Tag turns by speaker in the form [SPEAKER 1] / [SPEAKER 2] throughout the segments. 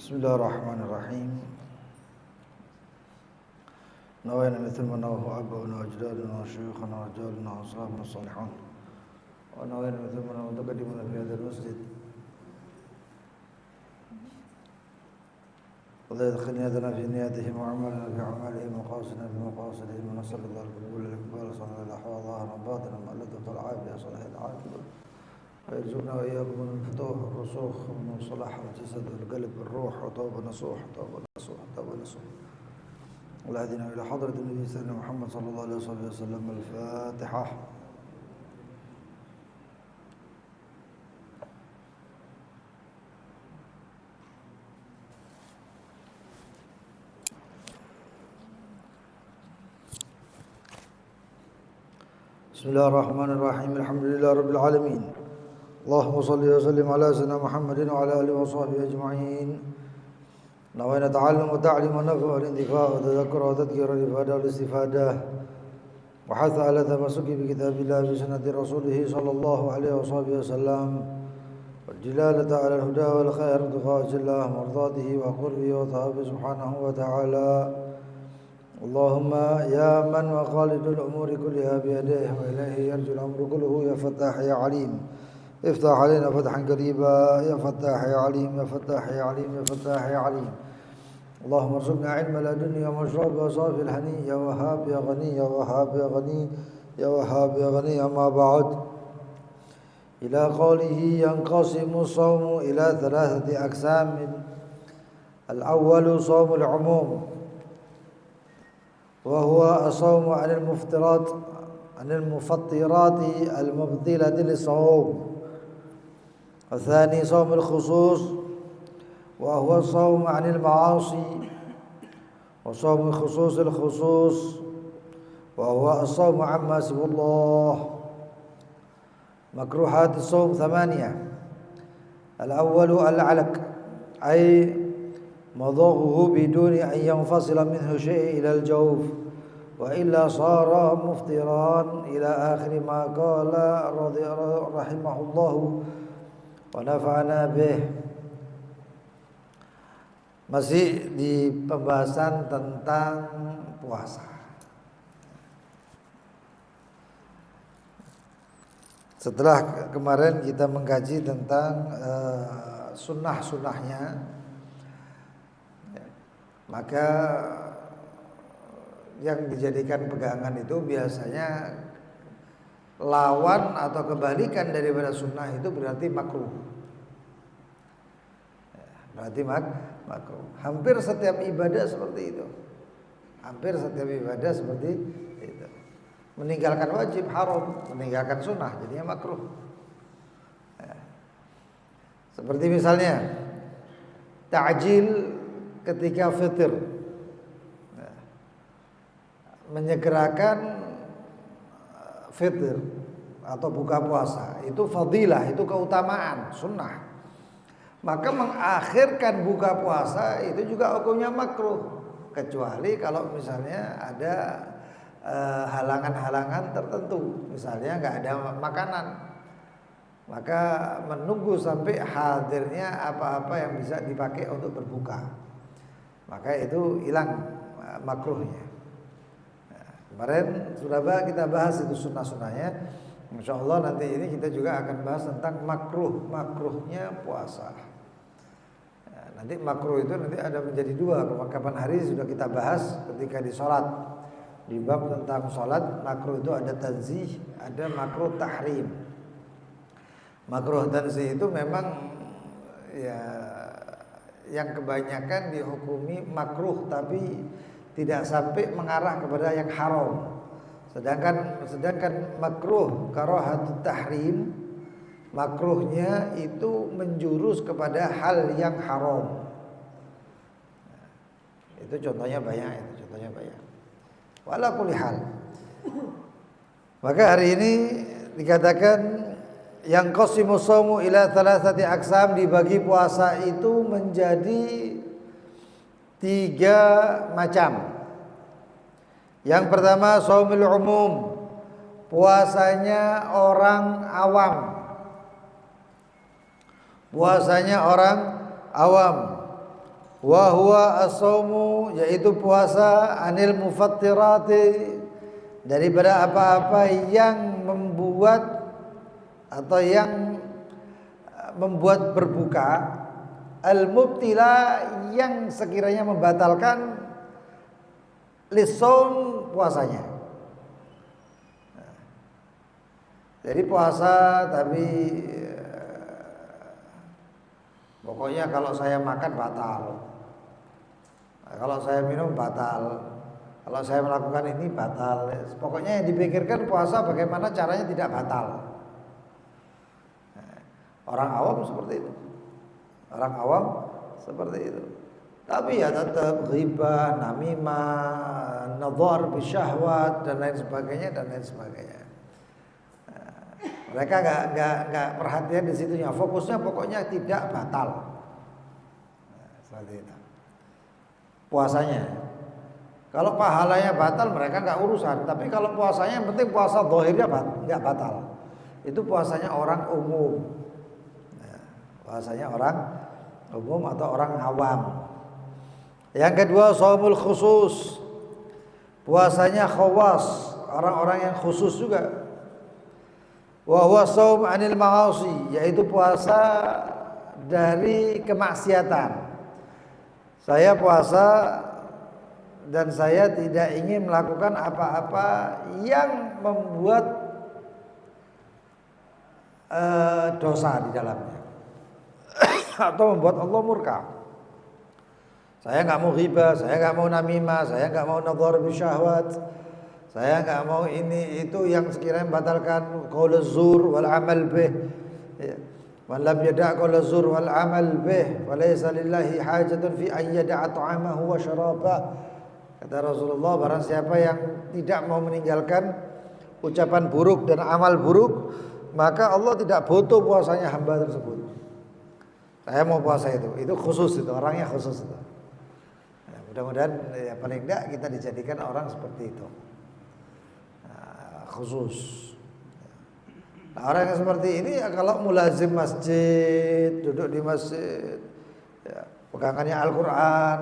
[SPEAKER 1] Bismillahirrahmanirrahim. نوينا مثل ما نواه آباؤنا وأجدادنا وشيوخنا ورجالنا وأصحابنا الصالحون ونوينا مثل ما نواه متقدمنا في هذا المسجد الله يدخل نياتنا في نياتهم وأعمالنا في أعمالهم ومقاصدنا في مقاصدهم ونسأل الله القبول والإقبال صلى الله عليه ظاهرا باطنا مع اللطف والعافية صلاح العاقبة ويرزقنا وإياكم من الفتوح والرسوخ ومن صلاح الجسد والقلب والروح وتوبة نصوح توبة نصوح والهدينا إلى حضرة النبي سيدنا محمد صلى الله عليه وسلم. الفاتحة. بسم الله الرحمن الرحيم. الحمد لله رب العالمين. اللهم صل وسلم على سيدنا محمد وعلى آله وصحبه أجمعين. نوينا تعلم وتعليم والنفع والانتفاع والتذكر وتذكير الإفادة والاستفادة وحث على تمسك بكتاب الله بسنة رسوله صلى الله عليه وصحبه وسلم والجلالة على الهدى والخير ارتقاء الله مرضاته وقربه وثوابه سبحانه وتعالى. اللهم يا من وخالد الأمور كلها بيديه وإليه يرجو الأمر كله يا فتاح يا عليم افتح علينا فتحا قريبا يا فتاح يا عليم يا فتاح يا عليم يا فتاح يا عليم. اللهم ارزقنا علم لدنيا ومشرب وصافي الهني يا وهاب يا غني يا وهاب يا غني يا وهاب يا غني. أما بعد، إلى قوله ينقسم الصوم إلى 3 أقسام. الأول صوم العموم وهو الصوم عن المفطرات المبطلة للصوم. الثاني صوم الخصوص وهو الصوم عن المعاصي. وصوم خصوص الخصوص وهو الصوم عما سوى الله. مكروهات الصوم 8. الأول العلق أي مضغه بدون أن ينفصل منه شيء إلى الجوف وإلا صار مفطرا إلى آخر ما قال رحمه الله ونفعنا به. Masih di pembahasan tentang puasa. Setelah kemarin kita mengkaji tentang sunnah-sunnahnya, maka yang dijadikan pegangan itu biasanya lawan atau kebalikan daripada sunnah itu berarti makruh. Berarti makruh. Hampir setiap ibadah seperti itu. Hampir setiap ibadah seperti itu. Meninggalkan wajib haram, meninggalkan sunnah jadinya makruh. Seperti misalnya ta'jil ketika fitr, menyegerakan fitr atau buka puasa itu fadilah, itu keutamaan sunnah. Maka mengakhirkan buka puasa itu juga hukumnya makruh, kecuali kalau misalnya ada halangan-halangan tertentu, misalnya nggak ada makanan, maka menunggu sampai hadirnya apa-apa yang bisa dipakai untuk berbuka, maka itu hilang makruhnya. Kemarin sudah kita bahas itu sunnah-sunnahnya. Insya Allah nanti ini kita juga akan bahas tentang makruhnya puasa. Nanti makruh itu nanti ada menjadi 2. Kapan hari sudah kita bahas ketika di sholat. Di bab tentang sholat, makruh itu ada tanzih, ada makruh tahrim. Makruh tanzih itu memang ya yang kebanyakan dihukumi makruh tapi tidak sampai mengarah kepada yang haram. Sedangkan makruh karahatut tahrim, makruhnya itu menjurus kepada hal yang haram. Itu contohnya banyak, Wala kulli hal. Maka hari ini dikatakan yang qasimu shaumu ila 3 aqsam, dibagi puasa itu menjadi 3 macam. Yang pertama shaumul umum, puasanya orang awam. Puasanya orang awam. Wa huwa as-saumu, yaitu puasa, anil mufattirati, daripada apa-apa yang membuat atau yang membuat berbuka, al-mubtila, yang sekiranya membatalkan lisaum, puasanya. Jadi puasa tapi pokoknya kalau saya makan batal, kalau saya minum batal, kalau saya melakukan ini batal. Pokoknya yang dipikirkan puasa bagaimana caranya tidak batal. Orang awam seperti itu. Orang awam seperti itu. Tapi ya tetap ghibah, namimah, nadhar bisyahwat dan lain sebagainya dan lain sebagainya. Mereka enggak perhatian di situnya. Fokusnya pokoknya tidak batal. Seperti itu. Puasanya. Kalau pahalanya batal mereka enggak urusan. Tapi kalau puasanya yang penting puasa zahirnya enggak batal. Itu puasanya orang umum. Puasanya orang umum atau orang awam. Yang kedua, shaumul khusus. Puasanya khawas, orang-orang yang khusus juga. Wa huwa shaum 'anil ma'asi, yaitu puasa dari kemaksiatan. Saya puasa dan saya tidak ingin melakukan apa-apa yang membuat dosa di dalamnya atau membuat Allah murka. Saya nggak mau ghibah, saya nggak mau namimah, saya nggak mau nadhar bisyahwat, saya nggak mau ini itu yang sekiranya membatalkan qaul zur wal amal bih. Man lam yada' qaul zur wal amal bih falaysa lillahi hajatun fi an yada'a ta'amahu wa syarabah. Kata Rasulullah, barang siapa yang tidak mau meninggalkan ucapan buruk dan amal buruk, maka Allah tidak butuh puasanya hamba tersebut. Saya mau puasa itu khusus, itu orangnya khusus itu. Nah, mudah-mudahan ya paling enggak kita dijadikan orang seperti itu, khusus. Nah, orang yang seperti ini ya, kalau mulazim masjid, duduk di masjid, ya, pegangannya Al-Quran,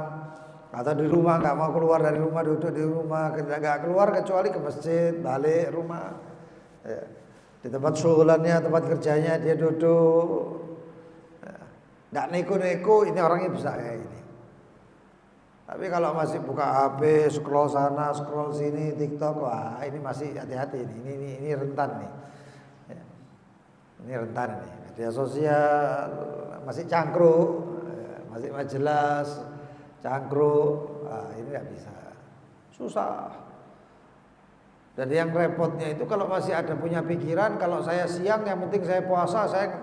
[SPEAKER 1] atau di rumah nggak mau keluar dari rumah, duduk di rumah, nggak keluar kecuali ke masjid, balik rumah, ya. Di tempat syugulannya, tempat kerjanya dia duduk. Nggak neko-neko, ini orangnya bisa kayak ini. Tapi kalau masih buka HP, scroll sana, scroll sini, TikTok, wah ini masih hati-hati nih. Ini rentan nih. Ya. Ini rentan nih. Media sosial masih cangkruk, masih jelas cangkruk. Wah, ini nggak bisa. Susah. Dan yang repotnya itu kalau masih ada punya pikiran, kalau saya siang yang penting saya puasa, saya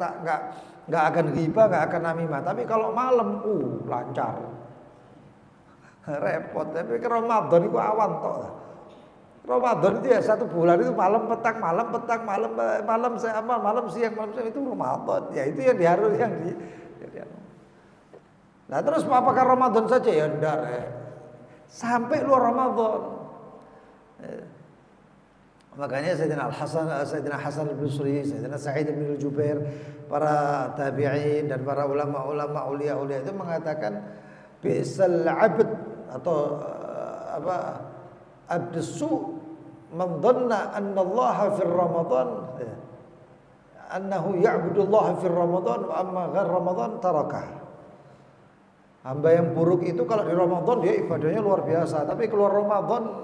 [SPEAKER 1] nggak akan ghibah, nggak akan namimah. Tapi kalau malam, lancar, repot. Tapi ke Ramadan itu awan toh. Ramadan itu ya 1 bulan itu malam petang, malam saya amal, malam siang itu Ramadan. Ya itu yang diharus yang di. Nah terus apakah Ramadan saja ya enggak? Sampai luar Ramadan. Makanya Sayyidina Hasan al-Basri, Sayyidina Sa'id bin Jubair, para tabi'in dan para ulama-ulama aulia-aulia itu mengatakan bi'sal 'abd atau abdus man dhanna anna Allah fi Ramadan annahu ya'budu Allah fi Ramadan wa amma ghair Ramadan tarakah. Hamba yang buruk itu kalau di Ramadan dia ibadahnya luar biasa, tapi keluar Ramadan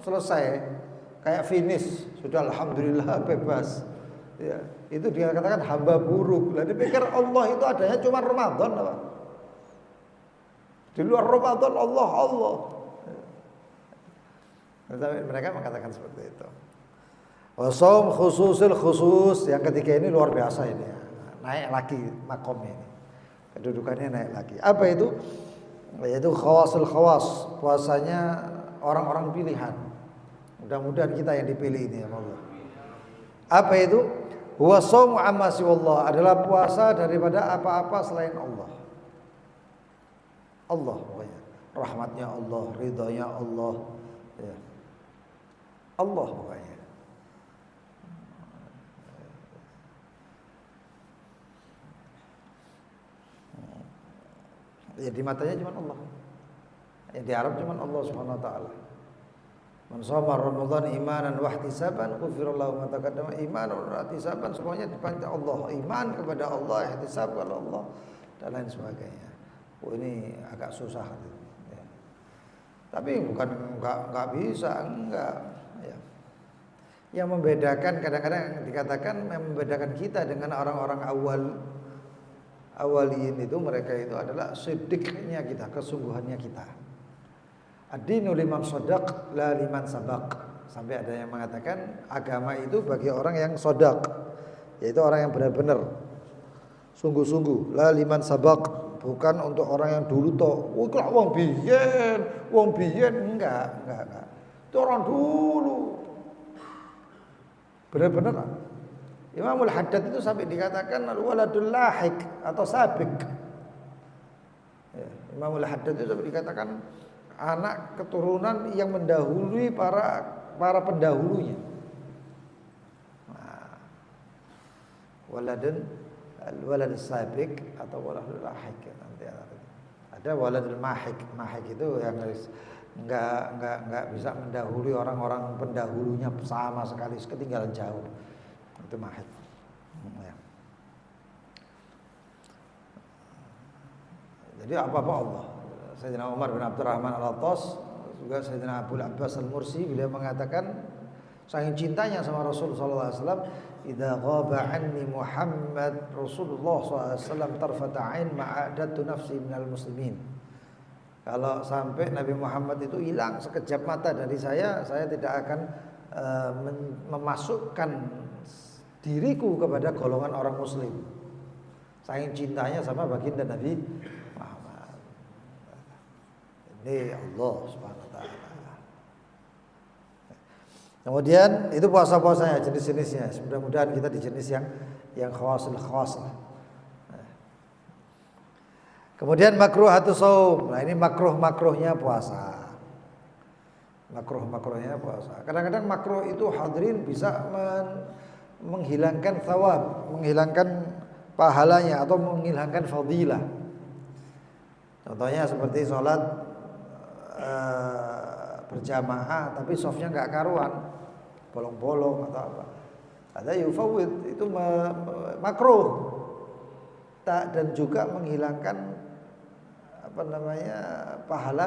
[SPEAKER 1] selesai. Kayak finish, sudah alhamdulillah bebas. Ya, itu dia katakan hamba buruk. Lah dipikir Allah itu adanya cuma Ramadan apa? Di luar Ramadan Allah. Tapi mereka mengatakan seperti itu. Wassaum khususul khusus, yang ketiga ini luar biasa ini. Naik lagi makomnya ini. Kedudukannya naik lagi. Apa itu? Yaitu khawasul khawas, puasanya orang-orang pilihan. Mudah-mudahan kita yang dipilih ini ya Allah. Apa itu? Huwa shaumu amma siwallah, adalah puasa daripada apa-apa selain Allah. Allah pokoknya. Rahmatnya Allah, ridhonya Allah. Ya. Allah pokoknya. Ya di matanya cuma Allah. Yang diharap cuma Allah Subhanahu wa taala. Man shoma Ramadan imanan wa ihtisaban ghufirallahu ma taqaddama imanan wa ihtisaban, semuanya dipanggil Allah. Iman kepada Allah, ihtisab kepada Allah dan lain sebagainya. Oh ini agak susah ya. Tapi bukan enggak bisa, enggak ya. Yang membedakan kadang-kadang dikatakan yang membedakan kita dengan orang-orang awaliyin itu, mereka itu adalah sidiknya kita, kesungguhannya kita. Ad-dinu liman shadaq la liman sabaq. Sampai ada yang mengatakan agama itu bagi orang yang shadaq, yaitu orang yang benar-benar sungguh-sungguh, la liman sabaq, bukan untuk orang yang dulu toh. Wong biyen enggak. Itu orang dulu. Benar-benar Imamul Haddad itu sampai dikatakan waladul lahik atau sabik. Ya, Imamul Haddad itu sampai dikatakan anak keturunan yang mendahului para pendahulunya. Nah, waladul sabik atau waladul lahik nanti ada waladul mahik. Mahik itu yang enggak bisa mendahului orang-orang pendahulunya sama sekali, ketinggalan jauh. Itu mahid. Ya. Jadi apa-apa Allah. Sayyidina Umar bin Abdurrahman Al-Attas, juga Sayyidina Abu Abbas Al-Mursi, beliau mengatakan saking cintanya sama Rasul sallallahu alaihi wasallam, idza ghaba anni Muhammad Rasulullah sallallahu alaihi wasallam tarfata ain ma'adatu nafsi minal muslimin. Kalau sampai Nabi Muhammad itu hilang sekejap mata dari saya tidak akan memasukkan diriku kepada golongan orang muslim. Saking cintanya sama baginda Nabi Muhammad. Ini Allah Subhanahu wa taala. Kemudian itu puasa-puasanya, jenis-jenisnya. Mudah-mudahan kita di jenis yang khawasul. Kemudian makruhatus shaum. Nah, ini makruhnya puasa. Makruhnya puasa. Kadang-kadang makruh itu hadirin bisa menghilangkan thawab, menghilangkan pahalanya atau menghilangkan fadilah. Contohnya seperti sholat berjamaah tapi softnya enggak karuan, bolong-bolong atau apa. Ada yufawwid, itu makruh. Dan juga menghilangkan pahala pahala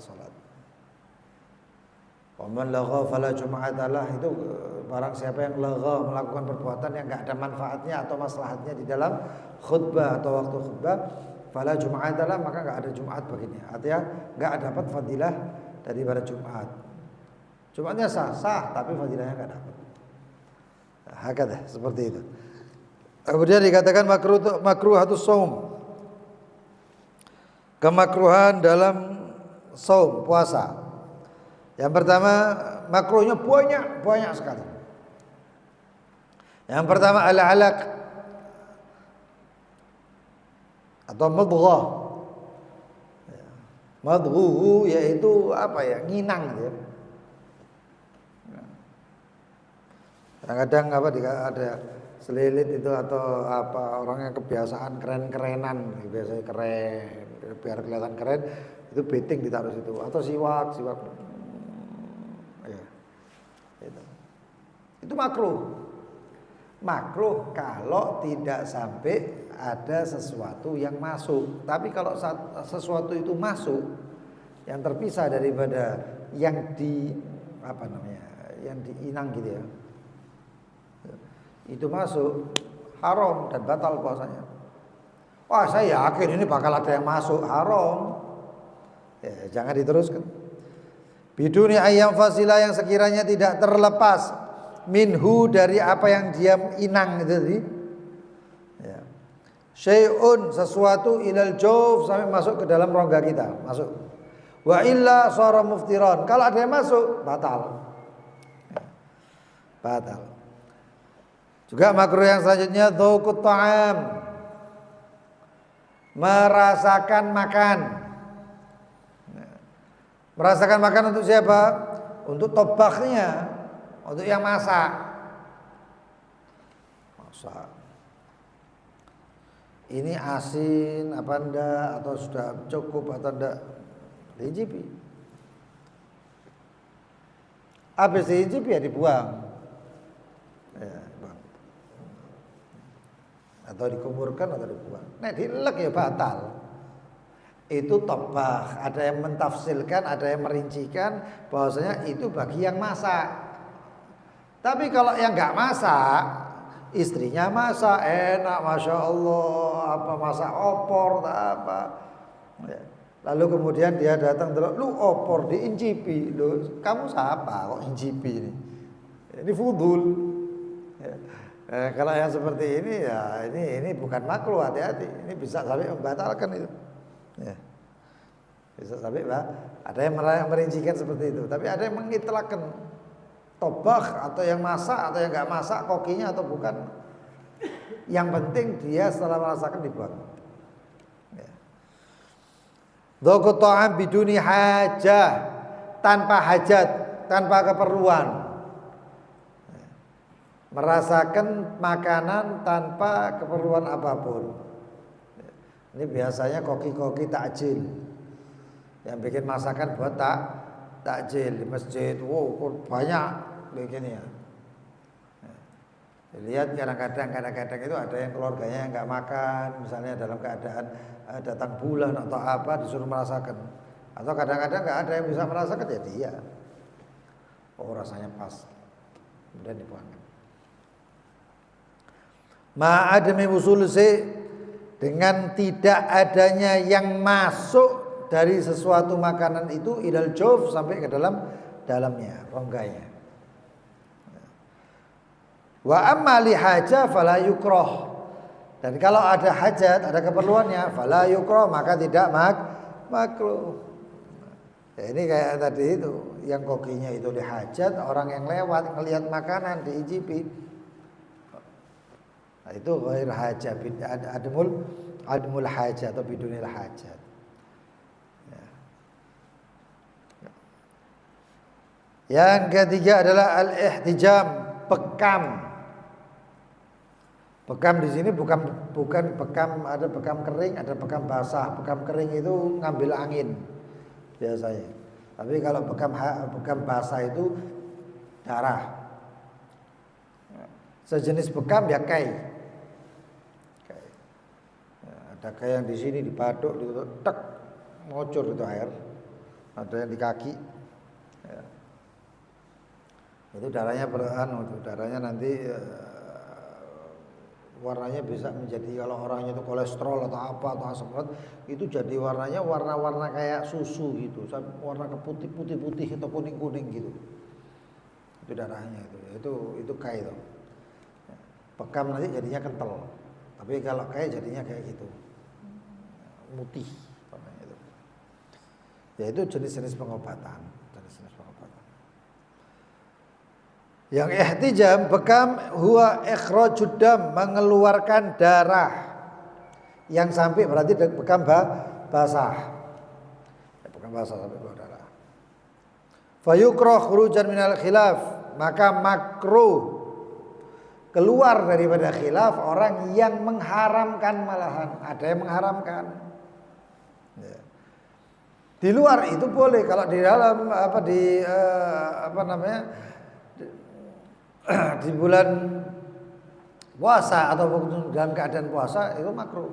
[SPEAKER 1] sholat. Waman lagha fala jum'atalah, itu barang siapa yang lagha, melakukan perbuatan yang enggak ada manfaatnya atau maslahatnya di dalam khutbah atau waktu khutbah, fala jum'atalah, maka enggak ada Jumat baginya. Artinya enggak dapat fadilah daripada Jumat. Jumatnya sah tapi fadilahnya enggak dapat. Hakadah, seperti itu. Kemudian dikatakan makruhatus shaum. Kemakruhan dalam shaum, puasa. Yang pertama, makruhnya banyak sekali. Yang pertama al-alaq atau madghah. Madghuhu yaitu nginang gitu ya. Kadang-kadang ada selilit itu atau orang yang kebiasaan keren-kerenan, biasanya keren, biar kelihatan keren, itu beting ditaruh situ atau siwak. Ya. Itu makruh kalau tidak sampai ada sesuatu yang masuk. Tapi kalau sesuatu itu masuk yang terpisah daripada yang yang diinang gitu ya, itu masuk, haram dan batal puasanya. Wah, saya yakin ini bakal ada yang masuk, haram. Ya, jangan diteruskan. Biduni ayam fasilah, yang sekiranya tidak terlepas minhu dari apa yang dia inang itu tadi. Ya. Syai'un, sesuatu ilal jawf, sampai masuk ke dalam rongga kita, masuk. Wa illa shara muftiran. Kalau ada yang masuk, batal. Ya. Batal. Juga makruh yang selanjutnya dzauqut ta'am. Merasakan makan. Merasakan makan untuk siapa? Untuk tobakhnya, untuk yang masak. ini asin apa enggak, atau sudah cukup atau enggak, diicipi. Habis diicipi ya dibuang, ya, buang. Atau dikuburkan atau dibuang. Nek dilek ya batal. Itu tobah. Ada yang mentafsirkan, ada yang merincikan bahwasanya itu bagi yang masak. Tapi kalau yang nggak masak, istrinya masak enak, masya Allah, apa masak opor, tak apa. Ya. Lalu kemudian dia datang, lu opor diincipi, lu kamu siapa kok incipi ini? Ini fudul. Ya. Kalau yang seperti ini ya ini bukan makruh, hati-hati. Ini bisa sampai membatalkan itu. Ya. Bisa sampai ada yang merincikan seperti itu, tapi ada yang mengitlaqkan tobah atau yang masak atau yang nggak masak, kokinya atau bukan. Yang penting dia setelah merasakan dibuang. Dzaqut ta'am biduni hajah, tanpa hajat, tanpa keperluan. Merasakan makanan tanpa keperluan apapun. Ini biasanya koki-koki takjil. Yang bikin masakan buat takjil di masjid. Wow, banyak begini ya. Lihat kadang-kadang itu ada yang keluarganya yang nggak makan, misalnya dalam keadaan datang bulan atau apa disuruh merasakan. Atau kadang-kadang nggak ada yang bisa merasakan, ya dia. Oh rasanya pas, kemudian dibuangkan. Ma'adami usul dengan tidak adanya yang masuk dari sesuatu makanan itu idal jawf sampai ke dalamnya, rongganya. Wa amma li hajah fala yukrah. Dan kalau ada hajat, ada keperluannya, fala yukrah, maka tidak makruh. Ya, ini kayak tadi itu, yang kokinya itu di hajat, orang yang lewat ngelihat makanan diicipi. Nah, itu ghair hajah, admul hajah atau bidunil hajat. Ya. Yang ketiga adalah al-ihtijam, bekam. Bekam di sini bukan bekam, ada bekam kering, ada bekam basah. Bekam kering itu ngambil angin biasanya. Tapi kalau bekam basah itu darah. Sejenis bekam ya kai. Ada kai yang di sini dipaduk, tek, ngocor itu air. Ada yang di kaki. Ya. Itu darahnya darahnya nanti warnanya bisa menjadi, kalau orangnya itu kolesterol atau apa atau asam urat, itu jadi warnanya warna-warna kayak susu gitu, warna putih-putih atau kuning-kuning gitu. Itu darahnya itu kai itu. Bekam nanti jadinya kental. Tapi kalau kai jadinya kayak gitu. Mutih warnanya itu. Ya itu jenis-jenis pengobatan. Yang ihtijam, bekam, huwa ikhrajud dam, mengeluarkan darah. Yang sampai berarti bekam basah. Bekam basah sampai keluar darah. Fayukrah khurujan minal khilaf, maka makruh keluar daripada khilaf orang yang mengharamkan, malahan ada yang mengharamkan. Ya. Di luar itu boleh, kalau di dalam di bulan puasa atau dalam keadaan puasa itu makruh.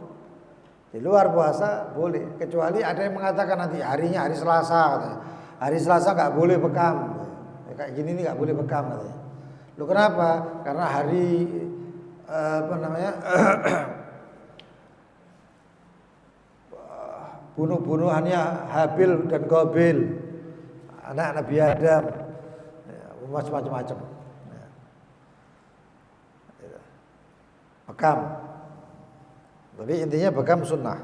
[SPEAKER 1] Di luar puasa boleh, kecuali ada yang mengatakan nanti harinya hari Selasa katanya. Hari Selasa nggak boleh bekam. Kayak gini nih nggak boleh bekam katanya. Loh kenapa? Karena hari bunuh-bunuhannya Habil dan Qabil, anak Nabi Adam, macam-macam. Bekam. Tapi intinya bekam sunnah.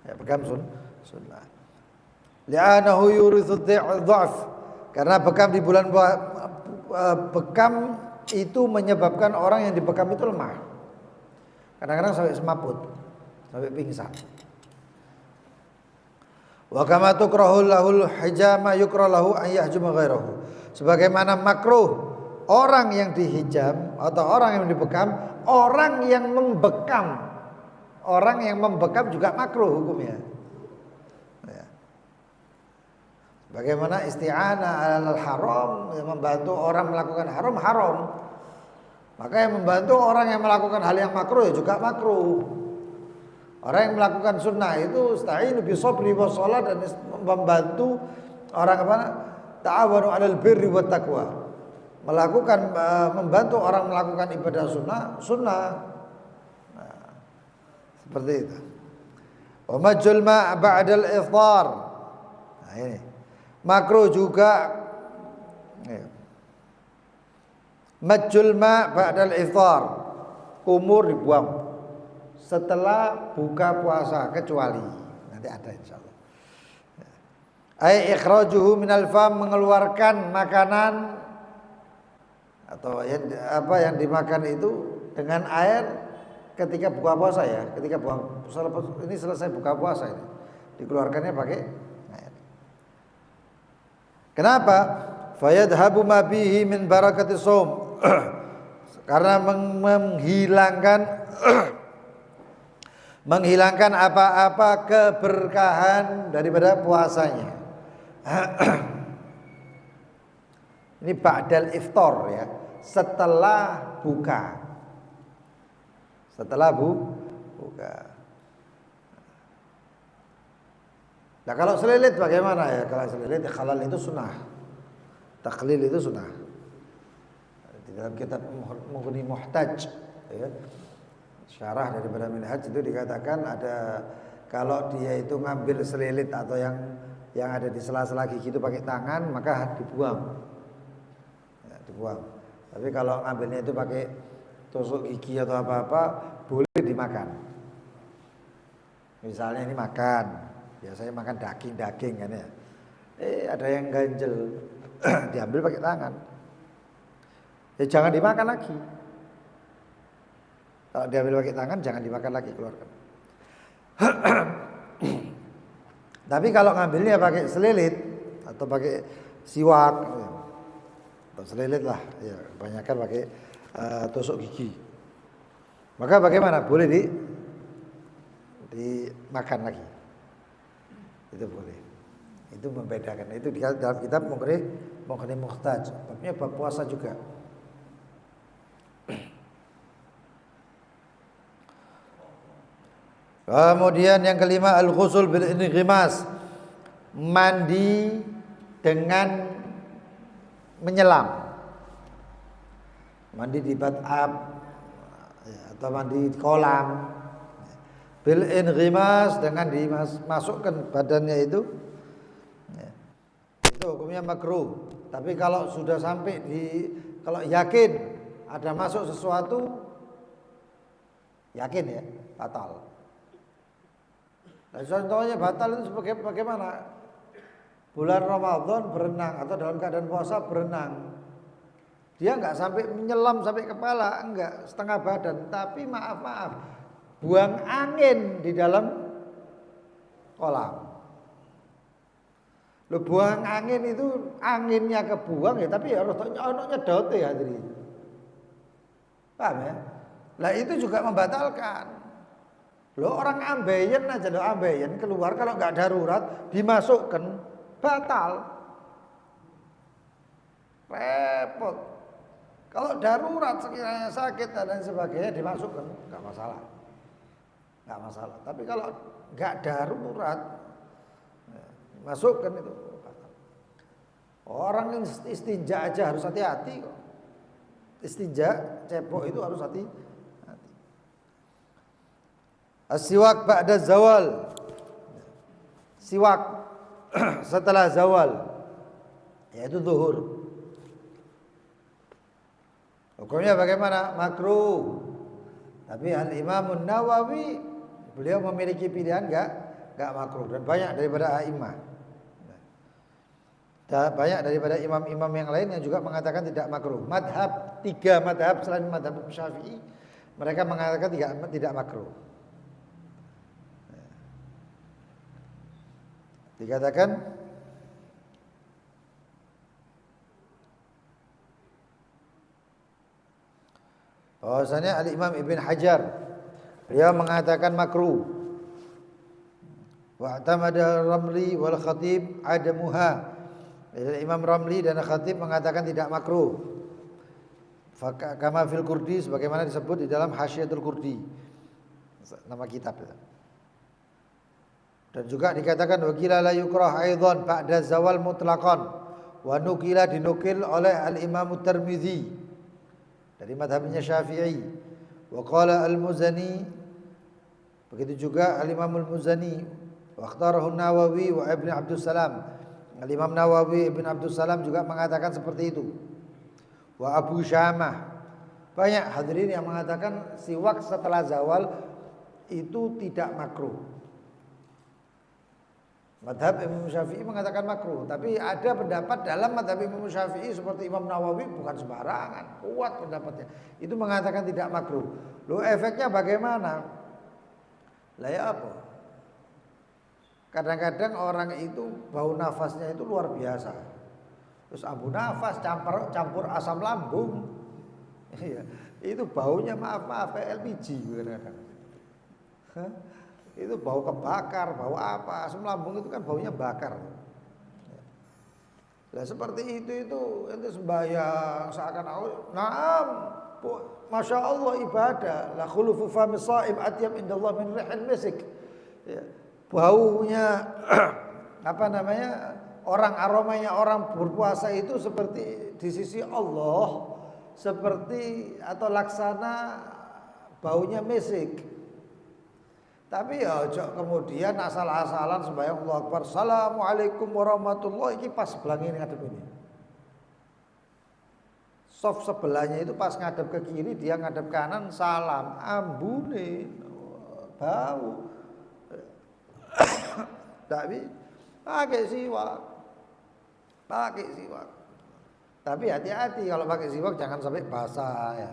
[SPEAKER 1] Ya, bekam sunnah. Li'anahu yurithu dha'f. Karena bekam di bulan bekam itu menyebabkan orang yang dibekam itu lemah. Kadang-kadang sampai semaput, sampai pingsan. Wa kama tukrahu lahul hijama yukrah lahu an yahjuma ghairahu. Sebagaimana makruh orang yang dihijam atau orang yang dibekam, orang yang membekam orang yang membekam juga makruh hukumnya. Ya. Bagaimana isti'anah alal haram, yang membantu orang melakukan haram, haram. Maka yang membantu orang yang melakukan hal yang makruh ya juga makruh. Orang yang melakukan sunnah itu ista'inu bisabri wassalat, dan membantu orang apa? Ta'awanu 'alal birri wat taqwa. Membantu orang melakukan ibadah sunnah. Nah, seperti itu. Wa majul ma' ba'dal iftar. Nah, ini. Makruh juga majul ma' ba'dal iftar. Kumur dibuang setelah buka puasa, kecuali nanti ada insyaallah. Ai ikhrajuhu minal fam, mengeluarkan makanan atau yang dimakan itu dengan air ketika buka puasa ya. Ketika ini selesai buka puasa ini dikeluarkannya pakai air. Kenapa? Fayadhabu ma bihi min barakati shaum. Karena menghilangkan apa-apa keberkahan daripada puasanya. Ini ba'dal iftar ya, setelah buka. Setelah buka. Nah, kalau selilit bagaimana ya? Kalau selilit halal itu sunnah. Taklil itu sunnah. Di dalam kitab Mughni Muhtaj ya, syarah daripada Minhaj itu dikatakan ada, kalau dia itu ngambil selilit atau yang ada di sela-sela gigi itu pakai tangan, maka dibuang. Ya, dibuang. Tapi kalau ngambilnya itu pakai tusuk gigi atau apa-apa, boleh dimakan. Misalnya ini makan, biasanya makan daging kan ya. Ada yang ganjel, diambil pakai tangan. Ya jangan dimakan lagi. Kalau diambil pakai tangan jangan dimakan lagi, keluarkan. Tapi kalau ngambilnya pakai selilit atau pakai siwak atau selilit lah, ya kebanyakan pakai tusuk gigi. Maka bagaimana? Boleh dimakan lagi. Itu boleh. Itu membedakan. Itu dalam kitab Mughni Muhtaj. Babnya bab puasa juga. Kemudian yang kelima, al-ghusl bil inghimas, mandi dengan menyelam. Mandi di bat'ab atau mandi di kolam. Bil inghimas, dengan dimasukkan badannya itu. Itu hukumnya makruh. Tapi kalau sudah sampai kalau yakin ada masuk sesuatu, yakin ya, batal. Nah, contohnya batal itu bagaimana? Bulan Ramadan berenang atau dalam keadaan puasa berenang. Dia enggak sampai menyelam sampai kepala, enggak, setengah badan, tapi maaf, buang angin di dalam kolam. Lo buang angin itu anginnya kebuang ya, tapi harus nyedote ya hadirin. Paham ya? Lah itu juga membatalkan. Lo orang ambeien aja, lo ambeien keluar kalau nggak darurat dimasukkan, batal, repot. Kalau darurat sekiranya sakit dan lain sebagainya dimasukkan, nggak masalah, nggak masalah. Tapi kalau nggak darurat, masukkan itu. Orang istinja aja harus hati-hati kok. Istinja cepok itu harus hati-hati. As-siwak ba'da zawal. Siwak setelah zawal, yaitu zuhur. Hukumnya bagaimana? Makruh. Tapi Al-Imam Nawawi beliau memiliki pilihan enggak makruh, dan banyak daripada a'imah. Dan banyak daripada imam-imam yang lain yang juga mengatakan tidak makruh. Tiga madhab selain madhab Syafi'i, mereka mengatakan tidak makruh. Dikatakan bahwasanya Al-Imam Ibn Hajar Beliau mengatakan makruh. Wa'tamada Ramli wal Khatib adamuha. Imam Ramli dan Khatib mengatakan tidak makruh. Kama fil Kurdi, sebagaimana disebut di dalam Hasyiatul Kurdi, nama kitab. Dan juga dikatakan wakila la yukrah aidan ba'da zawal mutlaqan, wa nukila dinukil oleh al-Imam Tirmizi dari mazhabnya Syafi'i. Wa qala al-Muzani, begitu juga al-Imam al-Muzani, wa ikhtarahu an-Nawawi wa Ibnu Abdus Salam. Al-Imam Nawawi Ibn Abdus Salam juga mengatakan seperti itu. Wa Abu Syamah. Banyak hadirin yang mengatakan siwak setelah zawal itu tidak makruh. Madhab Imam Syafi'i mengatakan makruh, tapi ada pendapat dalam madhab Imam Syafi'i seperti Imam Nawawi, bukan sembarangan, kuat pendapatnya, itu mengatakan tidak makruh. Loh, efeknya bagaimana? Lah ya apa? Kadang-kadang orang itu bau nafasnya itu luar biasa. Terus ambu nafas campur asam lambung. Iya, itu baunya maaf LPG kadang-kadang. Itu bau kebakar, bau apa? Asam lambung itu kan baunya bakar. Nah, seperti itu sembahyang seakan naam, masya Allah ibadah. La khulufu fami shaim atyab indallah min rihil misik. Ya, baunya aromanya orang berpuasa itu seperti di sisi Allah seperti atau laksana baunya misik. Tapi ya ojo kemudian asal-asalan sembahyang Allahu Akbar, Assalamualaikum warahmatullahi, ini pas sebelah ini ngadep ini. Soft sebelahnya itu pas ngadep ke kiri, dia ngadep kanan, salam, ambune bau. Tapi pakai siwak. Tapi hati-hati kalau pakai siwak jangan sampai basah ya.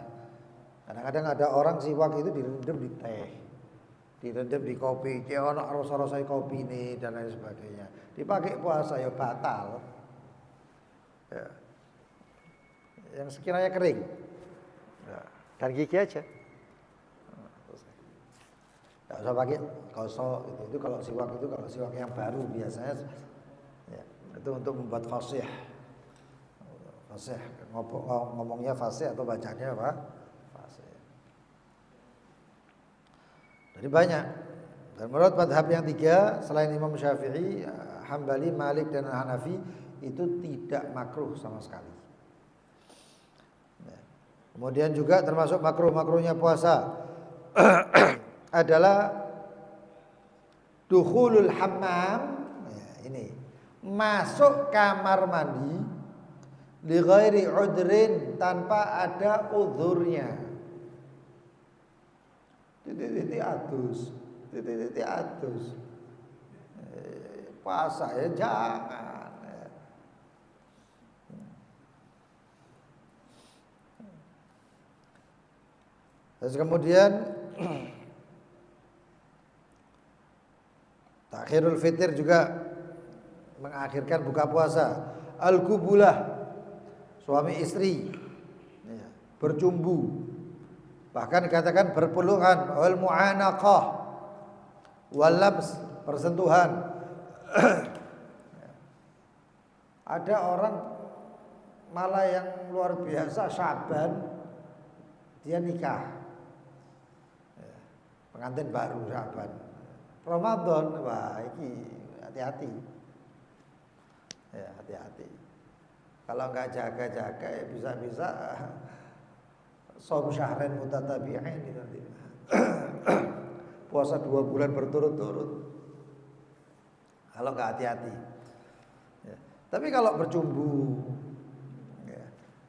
[SPEAKER 1] Kadang-kadang ada orang siwak itu direndam di teh, direndam di kopi, ono rasa-rasa kopi ini dan lain sebagainya. Dipakai puasa ya batal. Ya. Yang sekiranya kering. Ya. Dan gigi aja. Enggak usah pakai kosok itu kalau siwak yang baru biasanya ya, itu untuk membuat fasih. Fasih ngomongnya fasih atau bacanya apa? Fasih. Jadi banyak. Dan menurut madhab yang tiga selain Imam Syafi'i, Hambali, Malik dan Hanafi itu tidak makruh sama sekali. Kemudian juga termasuk makruhnya puasa adalah dukhulul hammam, ya, ini masuk kamar mandi li ghairi udrin, tanpa ada uzurnya. Titik atus. Puasa ya jangan. Terus kemudian takhirul fitir juga mengakhirkan buka puasa. Al-kubulah, suami istri bercumbu, bahkan dikatakan berpelukan. Wal mu'anaqah, wal labs, persentuhan. Ada orang malah yang luar biasa, Syaban dia nikah, pengantin baru Syaban. Ramadan, wah ini hati-hati. Ya, hati-hati. Kalau enggak jaga-jaga ya bisa-bisa shaum syahrain mutatabi'ain nanti. Puasa 2 bulan berturut-turut. Kalau enggak hati-hati. Ya. Tapi kalau bercumbu, ya,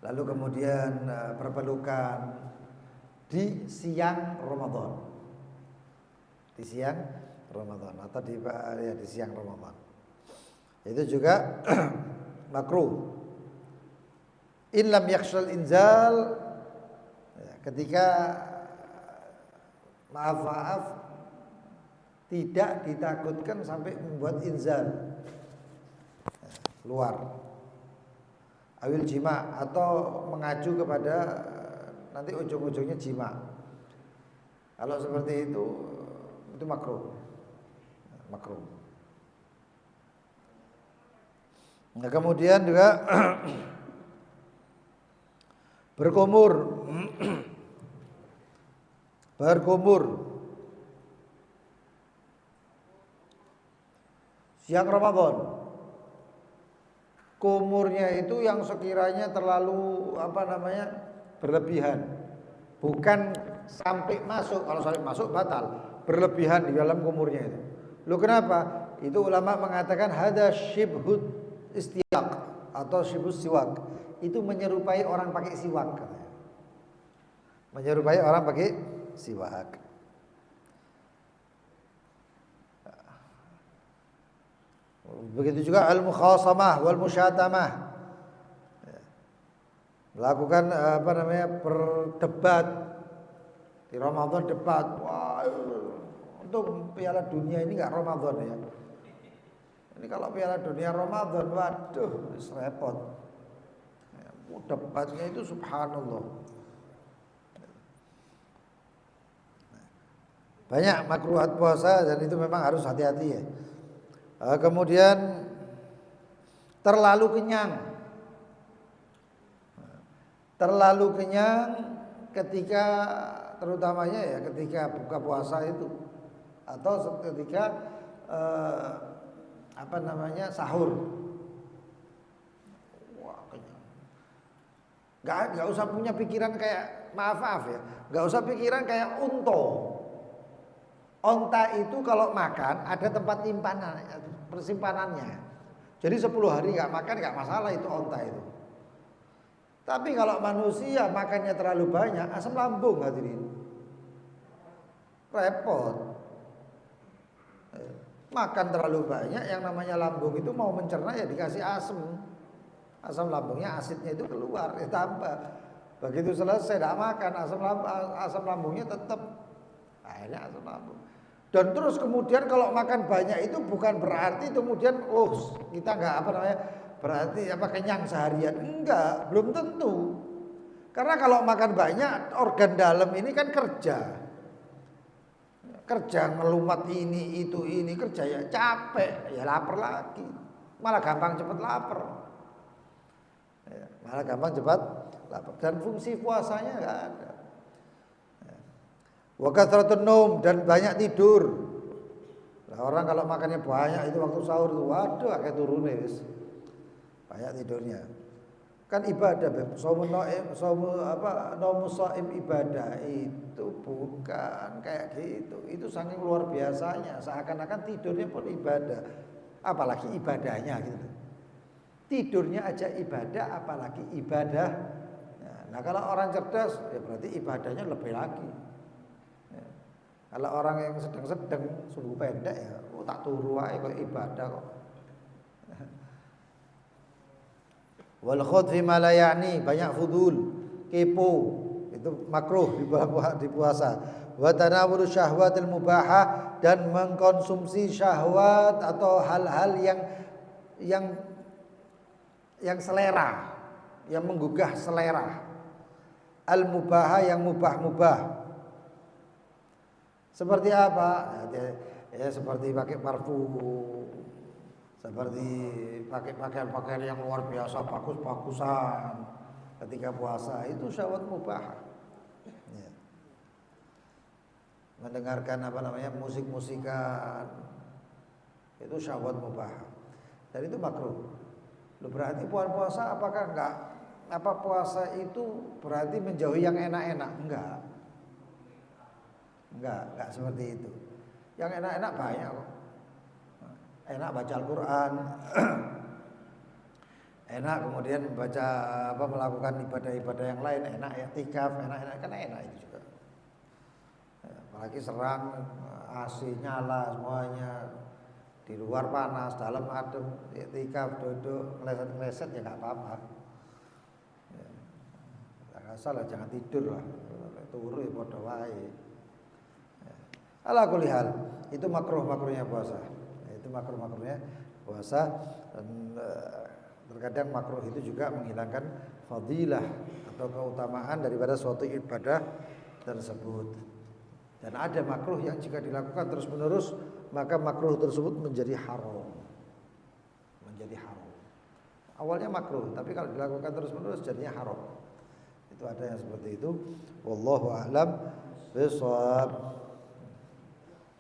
[SPEAKER 1] lalu kemudian berpelukan di siang Ramadan. Di siang Ramadan atau di siang Ramadan. Itu juga makruh. In lam yakhshal inzal, ketika maaf tidak ditakutkan sampai membuat inzal luar, awil jima, atau mengacu kepada nanti ujung-ujungnya jima. Kalau seperti itu makruh. Makruh. Nah, kemudian juga berkumur. Berkumur. Siang Ramadan. Kumurnya itu yang sekiranya terlalu berlebihan. Bukan sampai masuk, kalau sampai masuk batal, berlebihan di dalam kumurnya itu. Loh kenapa? Itu ulama mengatakan hada syibhut istiaq atau syibhus siwak. Itu menyerupai orang pakai siwak katanya. Menyerupai orang pakai siwak. Begitu juga al-mukhasamah wal musyatamah. Melakukan berdebat di Ramadan, debat. Wah, untuk Piala Dunia ini enggak Ramadan ya. Ini kalau Piala Dunia Ramadan, waduh, repot. Debatnya itu subhanallah. Banyak makruhat puasa dan itu memang harus hati-hati ya. Kemudian terlalu kenyang. Terlalu kenyang ketika terutamanya ya ketika buka puasa itu atau ketika sahur. Wah, kenyang. Gak usah punya pikiran kayak maaf ya. Gak usah pikiran kayak Onta itu kalau makan ada tempat persimpanannya. Jadi 10 hari gak makan gak masalah itu onta itu. Tapi kalau manusia makannya terlalu banyak, asam lambung hadirin. Repot. Makan terlalu banyak, yang namanya lambung itu mau mencerna ya dikasih asam. Asam lambungnya, asidnya itu keluar, tambah. Begitu selesai tidak makan, asam lambungnya tetap. Akhirnya asam lambung. Dan terus kemudian kalau makan banyak itu bukan berarti kemudian kita nggak berarti kenyang seharian. Enggak, belum tentu. Karena kalau makan banyak organ dalam ini kan kerja ngelumat ini kerja ya capek, ya lapar lagi. Malah gampang cepat lapar. Dan fungsi puasanya enggak ada. Wa kathratun naum, dan banyak tidur. Nah, orang kalau makannya banyak itu waktu sahur itu waduh akeh turune wis. Banyak tidurnya. Kan ibadah, naumus shaim ibadah itu bukan kayak gitu. Itu saking luar biasanya, seakan-akan tidurnya pun ibadah. Apalagi ibadahnya gitu. Tidurnya aja ibadah, apalagi ibadah. Nah, kalau orang cerdas ya berarti ibadahnya lebih lagi. Ya. Kalau orang yang sedang sungguh pendek ya, tak turu ae kok ibadah kok. Wal khudh fi ma la ya'ni, banyak fudul, kepo, itu makruh di puasa. Wa tanawulu syahwatil mubahah, dan mengkonsumsi syahwat atau hal-hal yang selera, yang menggugah selera. Al mubahah, yang mubah-mubah. Seperti apa? Ya seperti pakai parfum, seperti pakai pakaian yang luar biasa bagus-bagusan ketika puasa, itu syahwat mubah. Ya. Mendengarkan musik-musikan, itu syahwat mubah. Dan itu makruh. Berarti puasa apakah enggak? Puasa itu berarti menjauhi yang enak-enak? Enggak seperti itu. Yang enak-enak banyak kok. Enak baca Al-Quran, enak kemudian membaca melakukan ibadah-ibadah yang lain, enak ya, i'tikaf, enak kan enak itu juga. Apalagi serang AC nyala semuanya, di luar panas, dalam adem, i'tikaf, duduk ngeleset ya nggak apa-apa. Nggak salah, jangan tidur lah, turu ya padha wae. Ala kulli hal, itu makruhnya puasa. Itu makruhnya puasa. Dan terkadang makruh itu juga menghilangkan fadilah atau keutamaan daripada suatu ibadah tersebut. Dan ada makruh yang jika dilakukan terus-menerus maka makruh tersebut menjadi haram. Menjadi haram. Awalnya makruh, tapi kalau dilakukan terus-menerus jadinya haram. Itu ada yang seperti itu. Wallahu a'lam bishawab.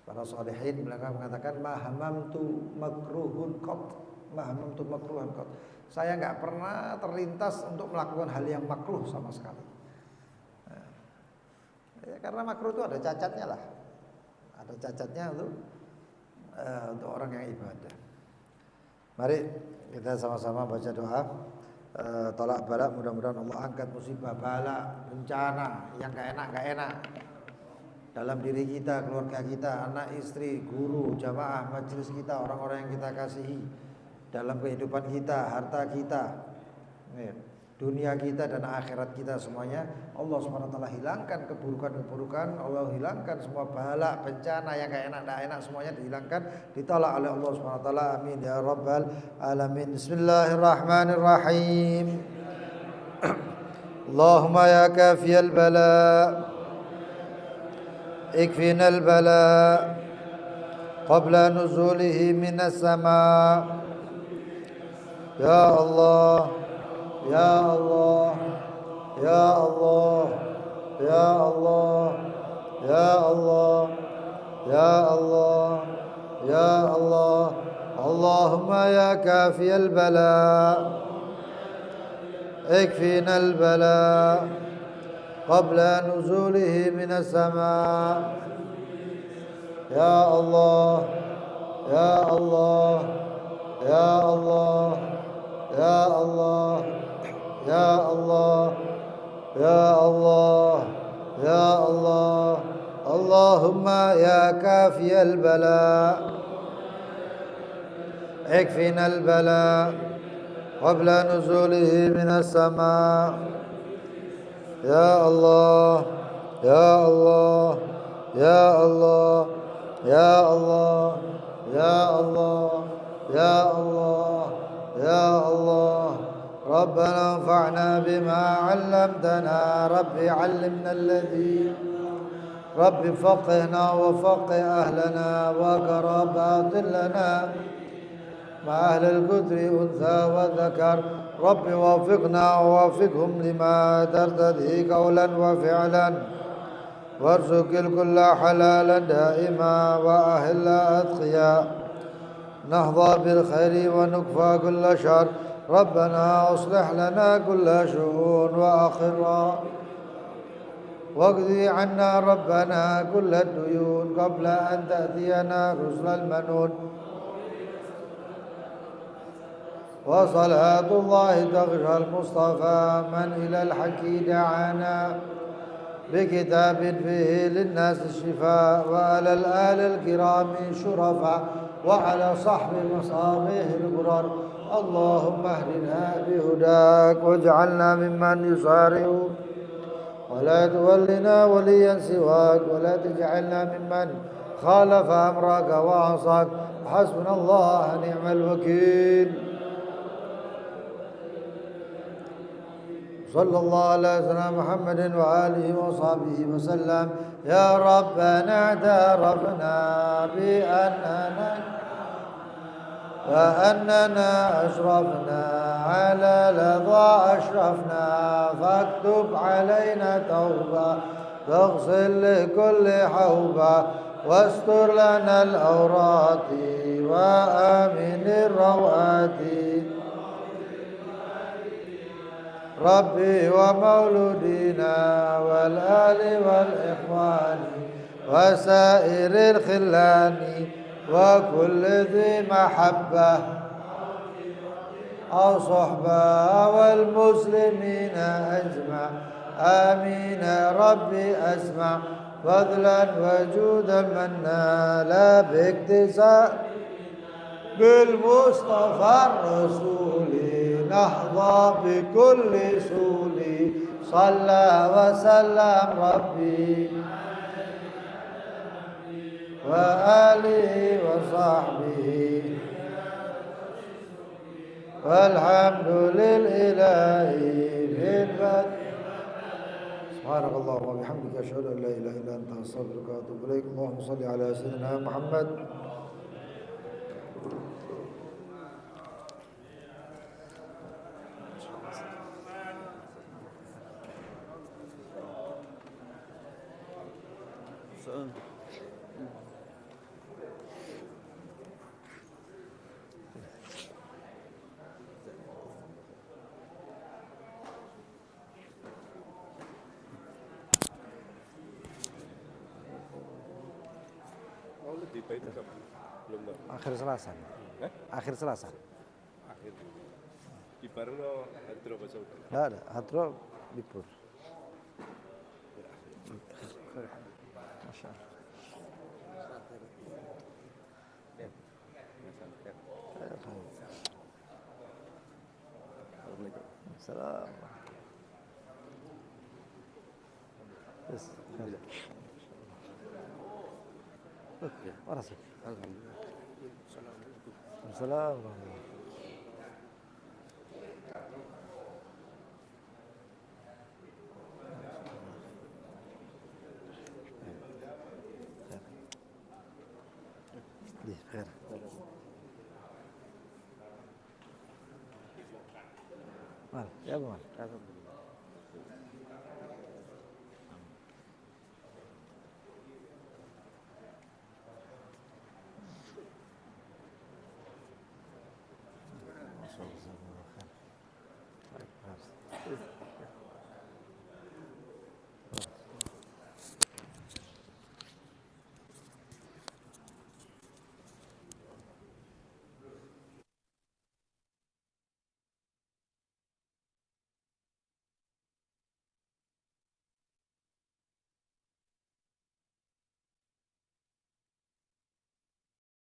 [SPEAKER 1] Para sholihin mereka mengatakan mahamamtu makruhun qat. Mahamamtu makruhan qat. Saya enggak pernah terlintas untuk melakukan hal yang makruh sama sekali. Ya, karena makruh itu ada cacatnya lah. Ada cacatnya untuk orang yang ibadah. Mari kita sama-sama baca doa tolak balak, mudah-mudahan Allah angkat musibah, balak, bencana yang enggak enak dalam diri kita, keluarga kita, anak, istri, guru, jamaah, majelis kita, orang-orang yang kita kasihi, dalam kehidupan kita, harta kita, dunia kita dan akhirat kita semuanya. Allah SWT hilangkan keburukan-keburukan, Allah hilangkan semua bala, bencana yang gak enak semuanya dihilangkan, ditolak oleh Allah SWT. Amin ya rabbal alamin. Bismillahirrahmanirrahim. Allahumma ya kafiyal bala اكفنا البلاء قبل نزوله من السماء يا الله يا الله يا الله يا الله يا الله يا الله يا الله اللهم يا كافي البلاء اكفنا البلاء قبل نزوله من السماء يا الله يا الله يا الله يا الله يا الله يا الله يا الله اللهم يا كافي البلاء اكفنا البلاء قبل نزوله من السماء يا الله يا الله يا الله يا الله يا الله يا الله يا الله ربنا انفعنا بما علمتنا رب علمنا الذي رب فقهنا وفقه أهلنا وقرأ باطل لنا مع أهل الكتر أنثى وذكر رب وفقنا ووفقهم لما ترتضي قولا وفعلا وارزق الكل حلالا دائما وأهل أتقيا نهضى بالخير ونكفى كل شر ربنا أصلح لنا كل شؤون وأخرا واقضي عنا ربنا كل الديون قبل أن تأتينا رسل المنون وصلاة الله تغشى المصطفى من إلى الحق دعانا بكتاب فيه للناس الشفاء وعلى الآل الكرام شرفاء وعلى صحب مصابيح الغرر اللهم اهدنا بهداك واجعلنا ممن يصارع ولا تولنا وليا سواك ولا تجعلنا ممن خالف أمرك وعصاك حسبنا الله نعم الوكيل صلى الله على سيدنا محمد وآله وصحبه وسلم يا ربنا اعترفنا بأننا أشرفنا على لظى أشرفنا فاكتب علينا توبة تغسل لكل حوبة واستر لنا الأورات وآمن الروآت ربي ومولودينا والآل والإخوان وسائر الخلان وكل ذي محبة أو صحبة والمسلمين أجمع آمين ربي أسمع فضلا وجودا منا لا باكتساب بالمصطفى الرسول نحظى بكل سول صلى وسلم ربي وآله وصحبه والحمد لله في البدء سبحانك اللهم وبحمدك أشهد أن لا إله إلا أنت أستغفرك وأتوب إليك اللهم صل على سيدنا محمد
[SPEAKER 2] Maulid di Bait kapan? Belum tahu.
[SPEAKER 1] akhir Selasa. Akhir Selasa.
[SPEAKER 2] Akhir. Di Barno Hadro Bahasa Udan.
[SPEAKER 1] Enggak ada, hadro libur. Masya Allah. Salam. Yes. Mana sih?
[SPEAKER 2] Alhamdulillah.
[SPEAKER 1] Assalamualaikum. Di, khair. Mal, ya Mal.
[SPEAKER 2] Alhamdulillah.